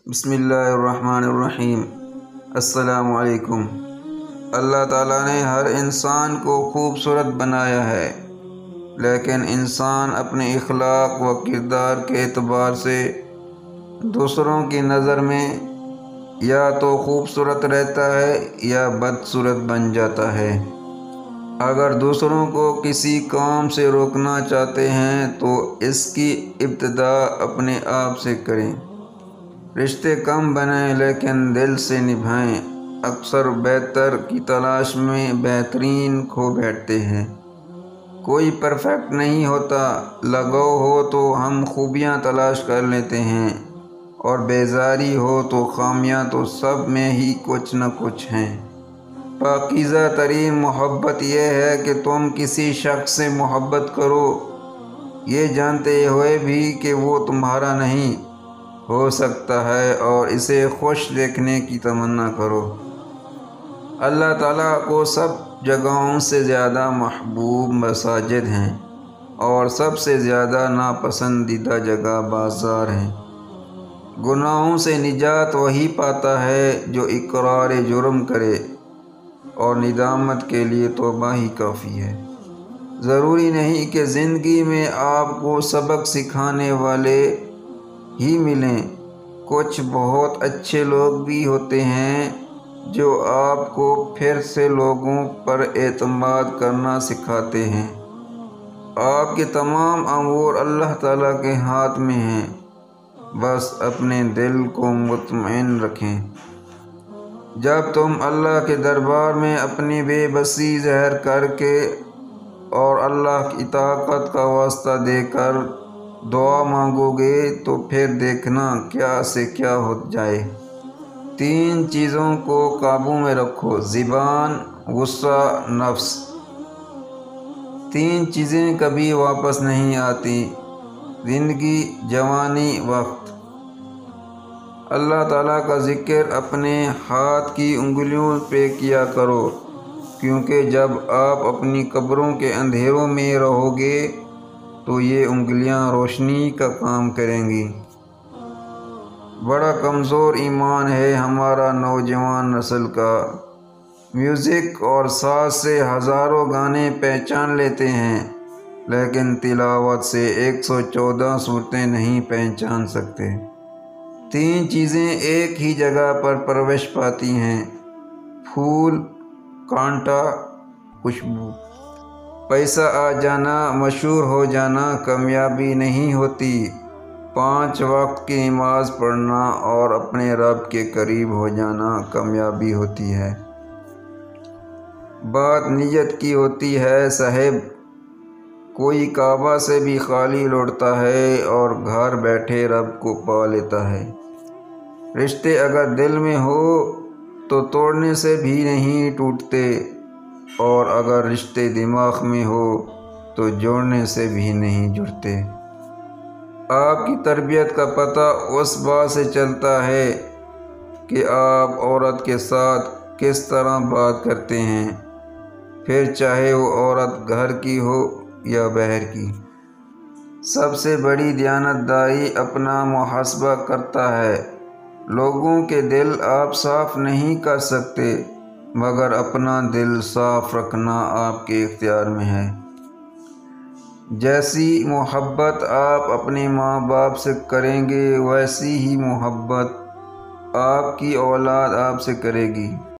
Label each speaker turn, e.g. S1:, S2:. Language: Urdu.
S1: بسم اللہ الرحمن الرحیم۔ السلام علیکم۔ اللہ تعالیٰ نے ہر انسان کو خوبصورت بنایا ہے، لیکن انسان اپنے اخلاق و کردار کے اعتبار سے دوسروں کی نظر میں یا تو خوبصورت رہتا ہے یا بدصورت بن جاتا ہے۔ اگر دوسروں کو کسی کام سے روکنا چاہتے ہیں تو اس کی ابتدا اپنے آپ سے کریں۔ رشتے کم بنائیں لیکن دل سے نبھائیں۔ اکثر بہتر کی تلاش میں بہترین کھو بیٹھتے ہیں۔ کوئی پرفیکٹ نہیں ہوتا۔ لگاؤ ہو تو ہم خوبیاں تلاش کر لیتے ہیں، اور بیزاری ہو تو خامیاں تو سب میں ہی کچھ نہ کچھ ہیں۔ پاکیزہ ترین محبت یہ ہے کہ تم کسی شخص سے محبت کرو، یہ جانتے ہوئے بھی کہ وہ تمہارا نہیں ہو سکتا ہے، اور اسے خوش دیکھنے کی تمنا کرو۔ اللہ تعالیٰ کو سب جگہوں سے زیادہ محبوب مساجد ہیں، اور سب سے زیادہ ناپسندیدہ جگہ بازار ہیں۔ گناہوں سے نجات وہی پاتا ہے جو اقرار جرم کرے، اور ندامت کے لیے توبہ ہی کافی ہے۔ ضروری نہیں کہ زندگی میں آپ کو سبق سکھانے والے ہی ملیں۔ کچھ بہت اچھے لوگ بھی ہوتے ہیں جو آپ کو پھر سے لوگوں پر اعتماد کرنا سکھاتے ہیں۔ آپ کے تمام امور اللہ تعالیٰ کے ہاتھ میں ہیں، بس اپنے دل کو مطمئن رکھیں۔ جب تم اللہ کے دربار میں اپنی بے بسی ظاہر کر کے اور اللہ کی طاقت کا واسطہ دے کر دعا مانگو گے تو پھر دیکھنا کیا سے کیا ہو جائے۔ 3 چیزوں کو قابو میں رکھو: زبان، غصہ، نفس۔ 3 چیزیں کبھی واپس نہیں آتی: زندگی، جوانی، وقت۔ اللہ تعالیٰ کا ذکر اپنے ہاتھ کی انگلیوں پہ کیا کرو، کیونکہ جب آپ اپنی قبروں کے اندھیروں میں رہو گے تو یہ انگلیاں روشنی کا کام کریں گی۔ بڑا کمزور ایمان ہے ہمارا نوجوان نسل کا۔ میوزک اور ساز سے ہزاروں گانے پہچان لیتے ہیں، لیکن تلاوت سے 114 صورتیں نہیں پہچان سکتے۔ 3 چیزیں ایک ہی جگہ پر پرورش پاتی ہیں: پھول، کانٹا، خوشبو۔ پیسہ آ جانا، مشہور ہو جانا کامیابی نہیں ہوتی۔ 5 وقت کی نماز پڑھنا اور اپنے رب کے قریب ہو جانا کامیابی ہوتی ہے۔ بات نیت کی ہوتی ہے صاحب۔ کوئی کعبہ سے بھی خالی لوٹتا ہے اور گھر بیٹھے رب کو پا لیتا ہے۔ رشتے اگر دل میں ہو تو توڑنے سے بھی نہیں ٹوٹتے، اور اگر رشتے دماغ میں ہو تو جوڑنے سے بھی نہیں جڑتے۔ آپ کی تربیت کا پتہ اس بات سے چلتا ہے کہ آپ عورت کے ساتھ کس طرح بات کرتے ہیں، پھر چاہے وہ عورت گھر کی ہو یا باہر کی۔ سب سے بڑی دیانتداری اپنا محاسبہ کرتا ہے۔ لوگوں کے دل آپ صاف نہیں کر سکتے، مگر اپنا دل صاف رکھنا آپ کے اختیار میں ہے۔ جیسی محبت آپ اپنے ماں باپ سے کریں گے، ویسی ہی محبت آپ کی اولاد آپ سے کرے گی۔